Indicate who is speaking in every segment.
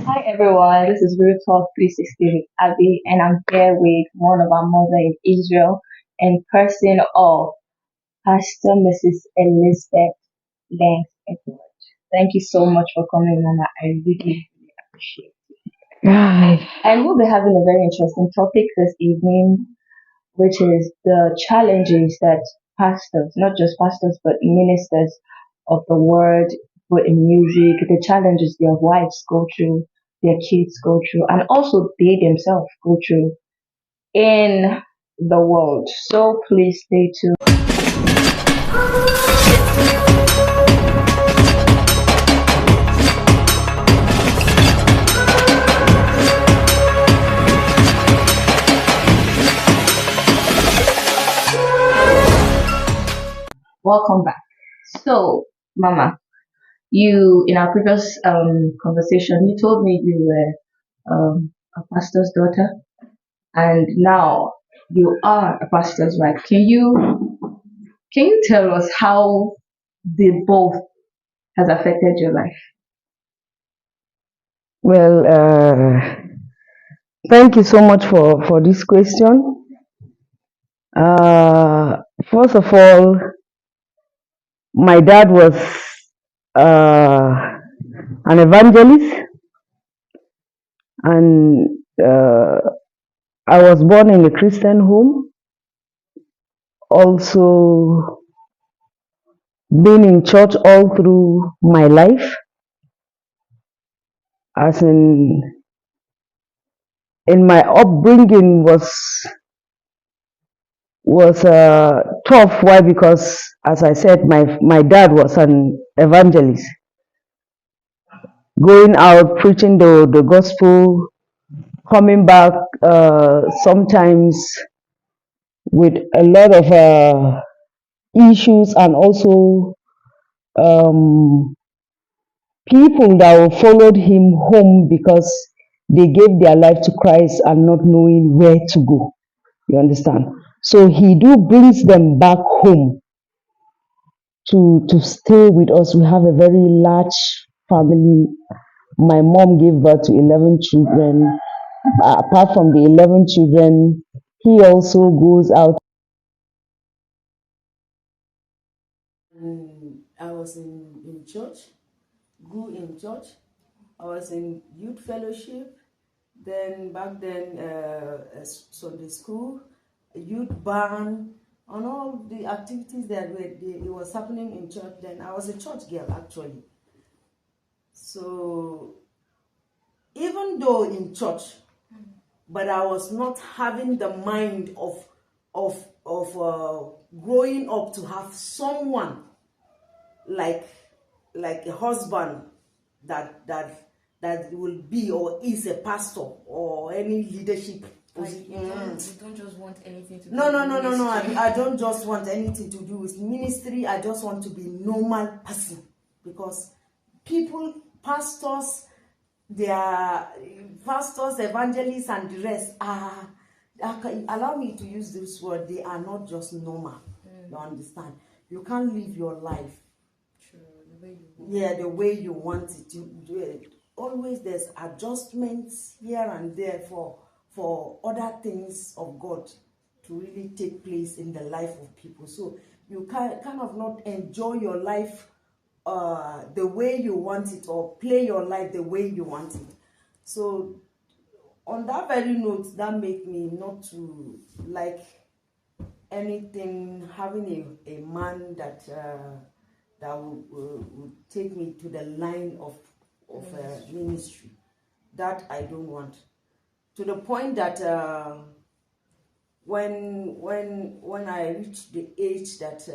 Speaker 1: Hi everyone, this is Realtalk360 with Abbie, and I'm here with one of our mother in Israel and person of Pastor Mrs. Elizabeth Lengz. Thank you so much for coming, Mama. I really appreciate it.
Speaker 2: Right.
Speaker 1: And we'll be having a very interesting topic this evening, which is the challenges that pastors, not just pastors, but ministers of the word, but in music, the challenges their wives go through, their kids go through, and also they themselves go through in the world. So please stay tuned. Welcome back. So, Mama, you in our previous conversation, you told me you were a pastor's daughter, and now you are a pastor's wife. Can you tell us how the both has affected your life?
Speaker 2: Well, thank you so much for this question. First of all, my dad was uh, an evangelist, and I was born in a Christian home. Also, been in church all through my life, as in my upbringing was tough. Why? Because, as I said, my dad was an evangelist, going out preaching the gospel, coming back sometimes with a lot of issues, and also um, people that followed him home because they gave their life to Christ and not knowing where to go. You understand? So he do brings them back home to stay with us. We have a very large family. My mom gave birth to 11 children. Apart from the 11 children, he also goes out. I was in church, grew in church. I was in youth fellowship. Then back then, Sunday school, youth band, and all the activities that it was happening in church. Then I was a church girl actually. So even though in church, but I was not having the mind of growing up to have someone like like a husband that will be or is a pastor or any leadership.
Speaker 3: Like you don't just want anything to do
Speaker 2: No,
Speaker 3: with
Speaker 2: no, no, no, no.
Speaker 3: ministry.
Speaker 2: I don't just want anything to do with ministry. I just want to be normal person, because pastors, they are pastors, evangelists, and the rest are. Allow me to use this word. They are not just normal. You understand? You can't live your life.
Speaker 3: True, the way you want.
Speaker 2: Yeah, the way you want it. You do it. Always there's adjustments here and there for other things of God to really take place in the life of people. So you can kind of not enjoy your life the way you want it, or play your life the way you want it. So on that very note, that make me not to like anything having a man that would take me to the line of ministry. That I don't want. To the point that when I reached the age that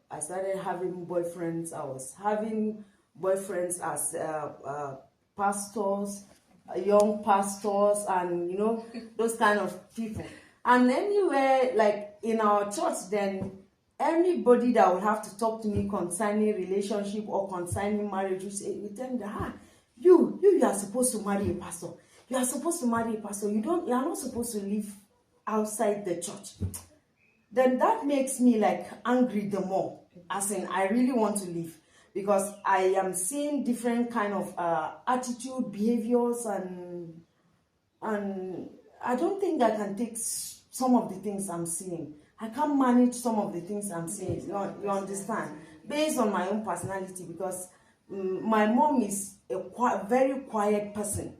Speaker 2: I started having boyfriends, I was having boyfriends as pastors, young pastors, and those kind of people. And anywhere, like in our church, then anybody that would have to talk to me concerning relationship or concerning marriage, we tell them, you are supposed to marry a pastor. You are supposed to marry a pastor. You are not supposed to live outside the church. Then that makes me like angry the more, as in I really want to leave.
Speaker 4: because I am seeing different kind of attitude, behaviors, and I don't think I can take some of the things I'm seeing. I can't manage some of the things I'm seeing. You understand? Based on my own personality, because my mom is a very quiet person,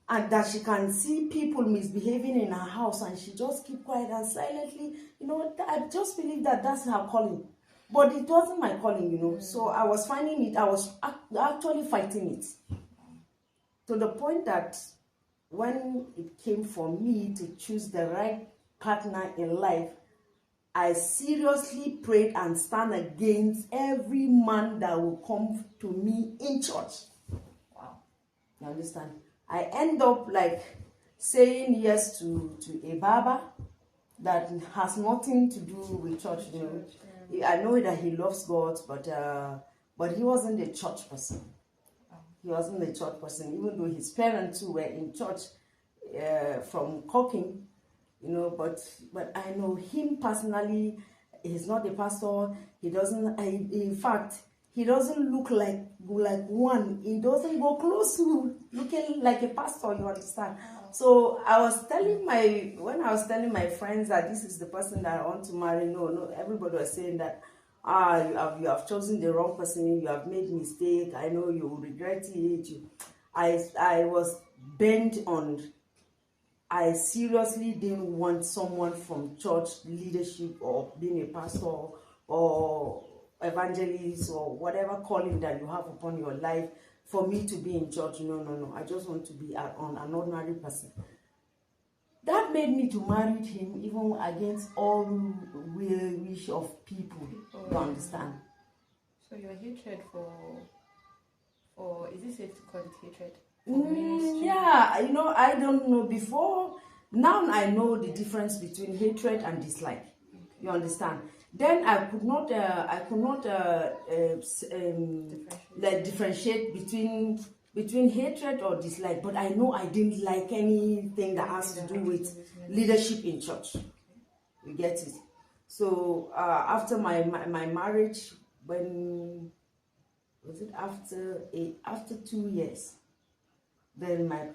Speaker 4: and that she can see people misbehaving in her house and she just keep quiet and silently, I just believe that that's her calling, but it wasn't my calling. So I was finding it, I was actually fighting it, to the point that when it came for me to choose the right partner in life, I seriously prayed and stand against every man that will come to me in church. Wow. You understand? I end up like saying yes to a barber that has nothing to do with church. I know that he loves God, but he wasn't a church person. He wasn't a church person, even though his parents too were in church from cooking, but I know him personally. He's not a pastor. He doesn't. In fact, he doesn't look like one. He doesn't go close to looking like a pastor. You understand? So when I was telling my friends that this is the person that I want to marry. No, everybody was saying that you have chosen the wrong person. You have made mistake. I know you will regret it. I was bent on. I seriously didn't want someone from church leadership or being a pastor or evangelist or whatever calling that you have upon your life for me to be in church. No. I just want to be an ordinary person. That made me to marry him even against all wish of people. You understand?
Speaker 3: So your hatred for is it safe to call it hatred?
Speaker 4: Yeah, I don't know before. Now I know the difference between hatred and dislike. You understand? Then I could not differentiate between hatred or dislike. But I know I didn't like anything that has to do with leadership in church. You get it? So after my marriage, when was it after 2 years? Then my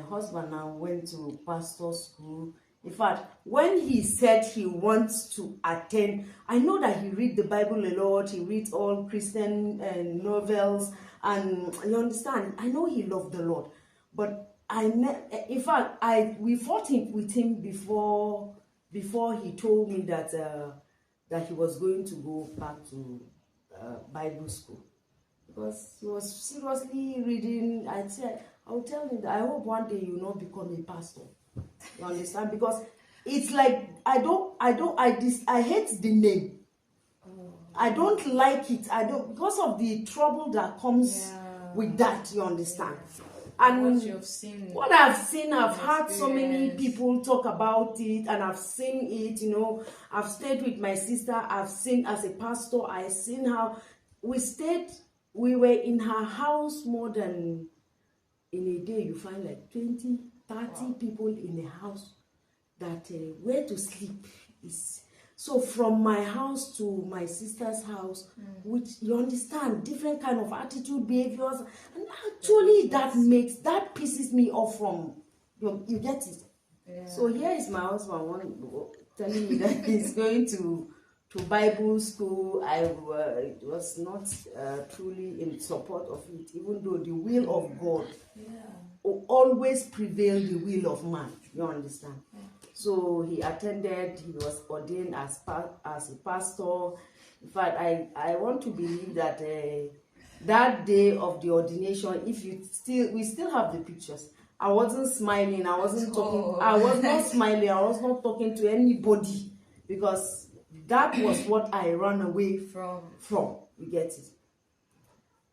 Speaker 4: husband now went to pastor school. In fact, when he said he wants to attend, I know that he read the Bible a lot. He reads all Christian novels, and you understand. I know he loved the Lord, but in fact, we fought with him before he told me that he was going to go back to Bible school, because he was seriously reading. I will tell him that I hope one day you will not become a pastor. You understand? Because it's like I hate the name. I don't like it. Because of the trouble that comes with that. You understand? And what I've seen, I've heard so many people talk about it, and I've seen it. I've stayed with my sister. I've seen as a pastor. I've seen how we were in her house more than. In a day, you find like 20, 30 people in the house that where to sleep is. So from my house to my sister's house, which you understand, different kind of attitude, behaviors, and actually that pisses me off from, you get it? Yeah. So here is my husband telling me that he's going to Bible school. I was not truly in support of it, even though the will of God always prevail the will of man. You understand? Yeah. So he attended. He was ordained as a pastor. In fact, I want to believe that that day of the ordination, we still have the pictures. I wasn't smiling. I wasn't talking. I was not smiling. I was not talking to anybody, because that was what I ran away from. You get it?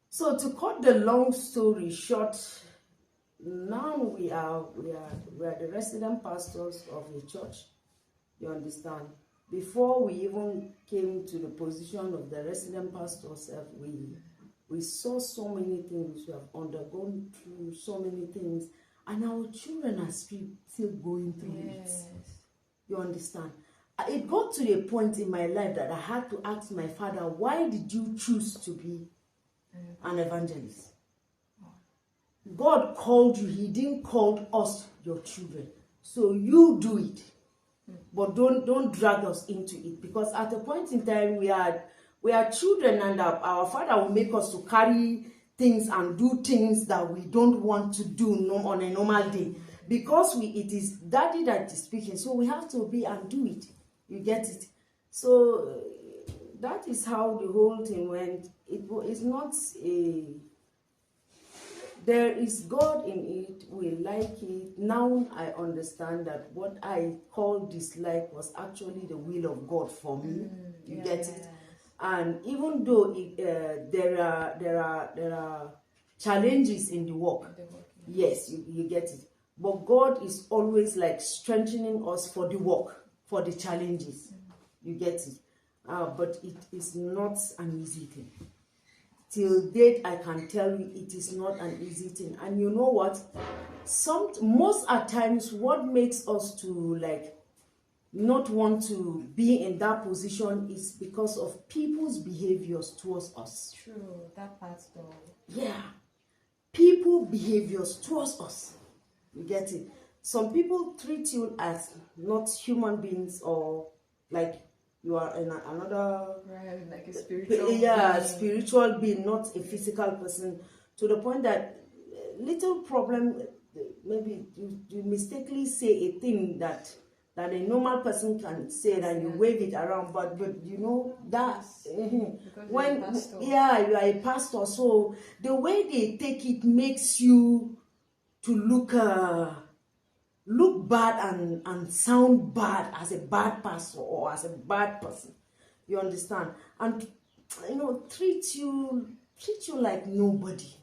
Speaker 4: So to cut the long story short, now we are the resident pastors of the church. You understand? Before we even came to the position of the resident pastors, we saw so many things. We have undergone through so many things, and our children are still going through it. You understand? It got to a point in my life that I had to ask my father, why did you choose to be an evangelist. God called you. He didn't call us your children. So you do it. But don't drag us into it, because at a point in time we are children, and our father will make us to carry things and do things that we don't want to do on a normal day, because it is daddy that is speaking, so we have to obey and do it. You get it? So that is how the whole thing went. It's not a, there is God in it. We like it. Now I understand that what I called dislike was actually the will of God for me. You get it? And even though there are challenges in the work, yes, you get it. But God is always like strengthening us for the work, for the challenges. You get it? But it is not an easy thing. Till date, I can tell you it is not an easy thing. And you know what? Most at times, what makes us to like not want to be in that position is because of people's behaviors towards us.
Speaker 3: True, that part though.
Speaker 4: Yeah. People behaviors towards us. You get it? Some people treat you as not human beings, or like you are in another,
Speaker 3: right, like a spiritual being.
Speaker 4: Spiritual being, not a physical person, to the point that little problem, maybe you mistakenly say a thing that a normal person can say, and you wave it around, but you know that when you are a pastor, so the way they take it makes you to look bad and sound bad as a bad pastor or as a bad person. You understand? And treat you like nobody.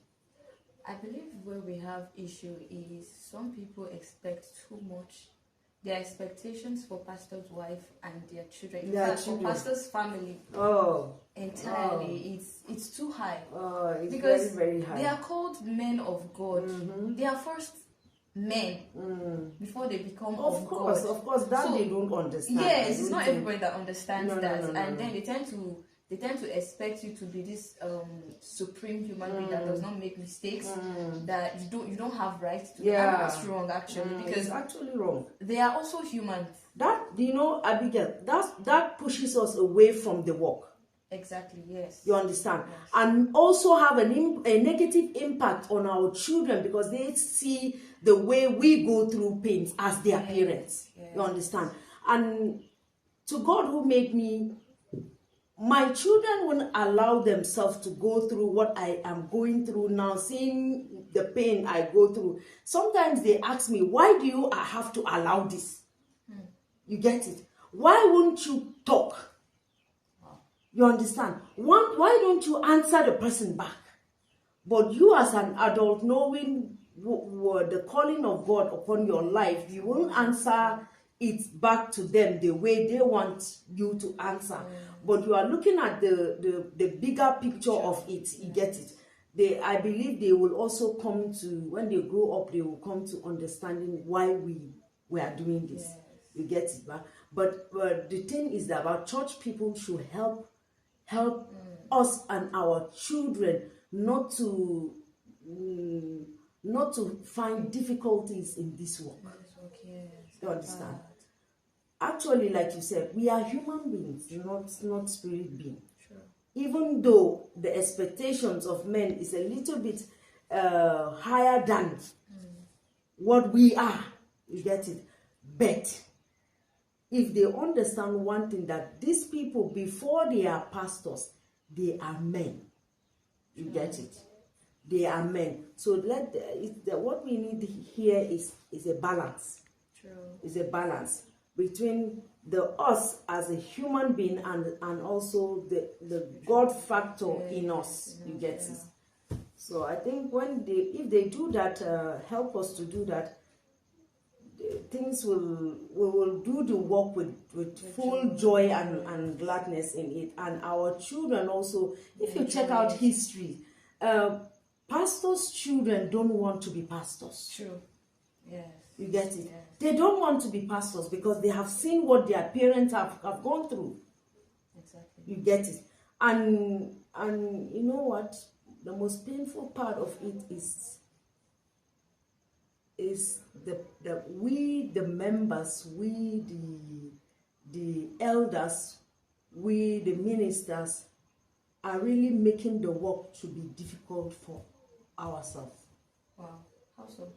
Speaker 3: I believe where we have issue is some people expect too much. Their expectations for pastor's wife and their children, for pastor's family, entirely, it's too high.
Speaker 4: It's
Speaker 3: because
Speaker 4: very, very high.
Speaker 3: They are called men of God. They are first men before they become
Speaker 4: of course
Speaker 3: God.
Speaker 4: Of course, that so, they don't understand.
Speaker 3: Yes, it's not everybody that understands that. And then they tend to expect you to be this supreme human being that does not make mistakes, that you don't have rights to. Yeah, and that's wrong actually, because
Speaker 4: it's actually wrong.
Speaker 3: They are also humans.
Speaker 4: That Abigail, that pushes us away from the work.
Speaker 3: Exactly, yes.
Speaker 4: You understand?
Speaker 3: Yes.
Speaker 4: And also have a negative impact on our children, because they see the way we go through pains as their parents. Yes. You understand? And to God who made me, my children won't allow themselves to go through what I am going through now, seeing the pain I go through. Sometimes they ask me, why do you have to allow this? You get it? Why won't you talk? You understand? Why don't you answer the person back? But you as an adult, knowing the calling of God upon your life, you won't answer it back to them the way they want you to answer. But you are looking at the bigger picture of it. You get it? I believe they will also come to, when they grow up, they will come to understanding why we are doing this. Yes. You get it? But the thing is that our church people should help us and our children not to find difficulties in this work.
Speaker 3: Yes.
Speaker 4: You understand? Actually, like you said, we are human beings, not spirit beings.
Speaker 3: Sure.
Speaker 4: Even though the expectations of men is a little bit higher than what we are, you get it? But if they understand one thing, that these people, before they are pastors, they are men. You get it? They are men. So what we need here is a balance.
Speaker 3: True.
Speaker 4: Is a balance between us as a human being and also the God factor in us. You get it? So I think if they do that, help us to do that, things we will do the work with full joy and gladness in it. And our children also, if you check out history, pastors' children don't want to be pastors.
Speaker 3: True. Yes.
Speaker 4: You get it?
Speaker 3: Yes.
Speaker 4: They don't want to be pastors because they have seen what their parents have gone through.
Speaker 3: Exactly.
Speaker 4: You get it? And you know what? the most painful part of it is the we the members, we the elders, we the ministers are really making the work to be difficult for ourselves.
Speaker 3: Wow. How so?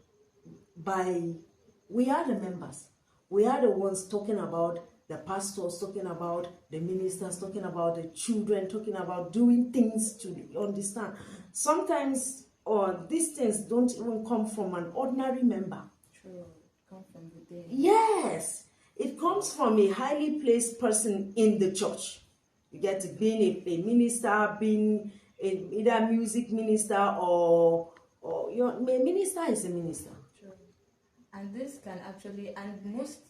Speaker 4: We are the members. We are the ones talking about the pastors, talking about the ministers, talking about the children, talking about doing things to understand. Sometimes these things don't even come from an ordinary member.
Speaker 3: True. Come from within.
Speaker 4: Yes. It comes from a highly placed person in the church. You get it, being a minister, being either a music minister or a minister is a minister.
Speaker 3: True. And this can actually, and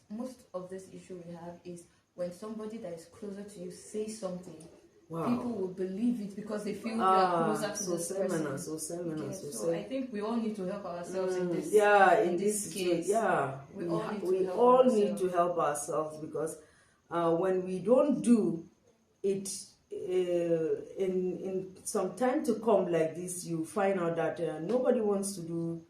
Speaker 3: most of this issue we have is when somebody that is closer to you says something, people will believe it because they feel you are closer to this person. So I think we all need to help ourselves in this. In this case, we all need to help
Speaker 4: ourselves because when we don't do it in some time to come like this, you find out that nobody wants to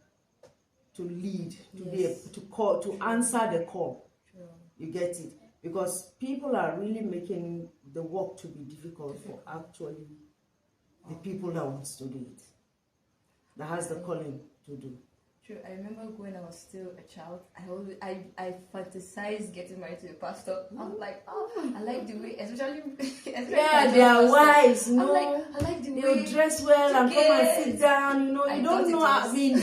Speaker 4: lead, to answer the call.
Speaker 3: True.
Speaker 4: You get it? Because people are really making the work to be difficult for actually the people that wants to do it, that has the calling to do.
Speaker 3: True. I remember when I was still a child, I fantasized getting married to a pastor. I'm like, oh, I like the way, especially
Speaker 4: their wives, you know,
Speaker 3: I like the way
Speaker 4: they'll dress well and come and sit down, you know. You don't know. I mean,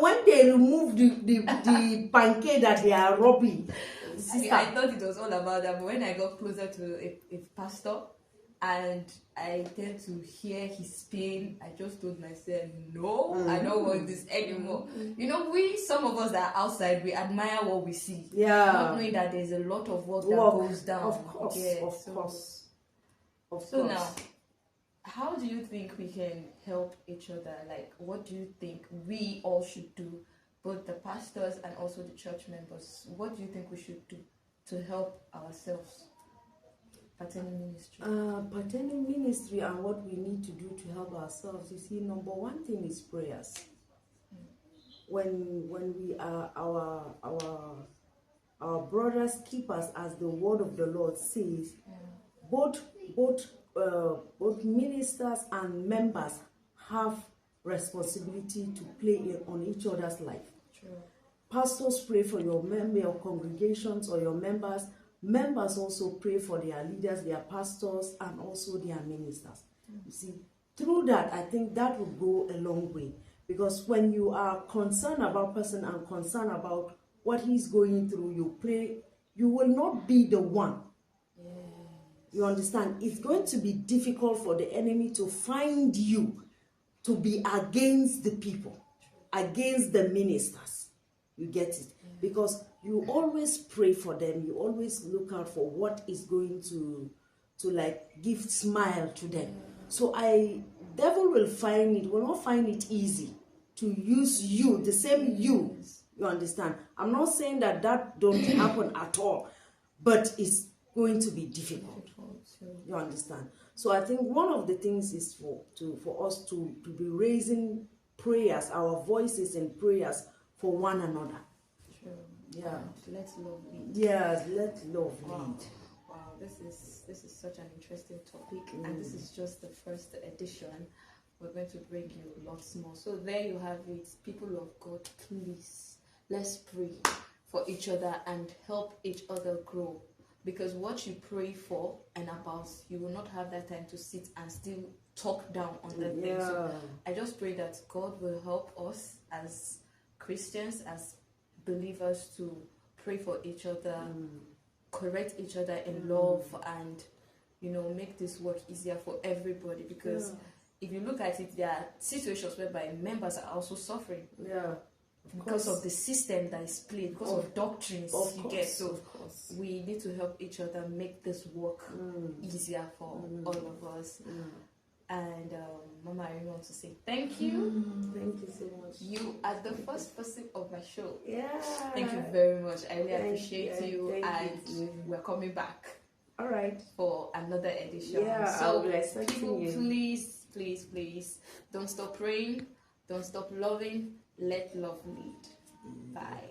Speaker 4: when they remove the pancake that they are rubbing.
Speaker 3: I thought it was all about that, but when I got closer to a pastor and I tend to hear his pain, I just told myself, no, I don't want this anymore. You know, some of us that are outside, we admire what we see. Not knowing that there's a lot of work that goes down.
Speaker 4: Of course.
Speaker 3: So now, how do you think we can help each other? Like, what do you think we all should do? Both the pastors and also the church members. What do you think we should do to help ourselves? Pertaining ministry.
Speaker 4: Pertaining ministry and what we need to do to help ourselves. You see, number one thing is prayers. When we are our brothers keepers, as the word of the Lord says, both ministers and members have responsibility to play on each other's life.
Speaker 3: True.
Speaker 4: Pastors pray for your congregations or your members. Members also pray for their leaders, their pastors, and also their ministers. You see, through that, I think that will go a long way. Because when you are concerned about person and concerned about what he's going through, you pray, you will not be the one.
Speaker 3: Yes.
Speaker 4: You understand? It's going to be difficult for the enemy to find you to be against the people, against the ministers. You get it? Because you always pray for them. You always look out for what is going to like give smile to them. So devil will not find it easy to use you, the same you. You understand? I'm not saying that don't happen at all, but it's going to be difficult. You understand? So I think one of the things is for us to be raising prayers, our voices in prayers for one another.
Speaker 3: True.
Speaker 4: Yeah.
Speaker 3: Let love lead.
Speaker 4: Yes, let love lead.
Speaker 3: Wow, this is such an interesting topic, and this is just the first edition. We're going to bring you lots more. So there you have it, people of God. Please, let's pray for each other and help each other grow. Because what you pray for and about, you will not have that time to sit and still talk down on that thing. So I just pray that God will help us as Christians, as believers, to pray for each other, correct each other in love, and make this work easier for everybody. Because if you look at it, there are situations whereby members are also suffering. Because of the system that is played, because of doctrines you get. So we need to help each other make this work easier for all of us. And Mama, I want to say thank you.
Speaker 4: Thank you so much.
Speaker 3: You are the first person of my show.
Speaker 4: Yeah.
Speaker 3: Thank you very much. I really appreciate you. And we're coming back.
Speaker 4: All right.
Speaker 3: For another edition.
Speaker 4: Yeah,
Speaker 3: so
Speaker 4: I'll be expecting
Speaker 3: people,
Speaker 4: you.
Speaker 3: please don't stop praying, don't stop loving, let love lead. Bye.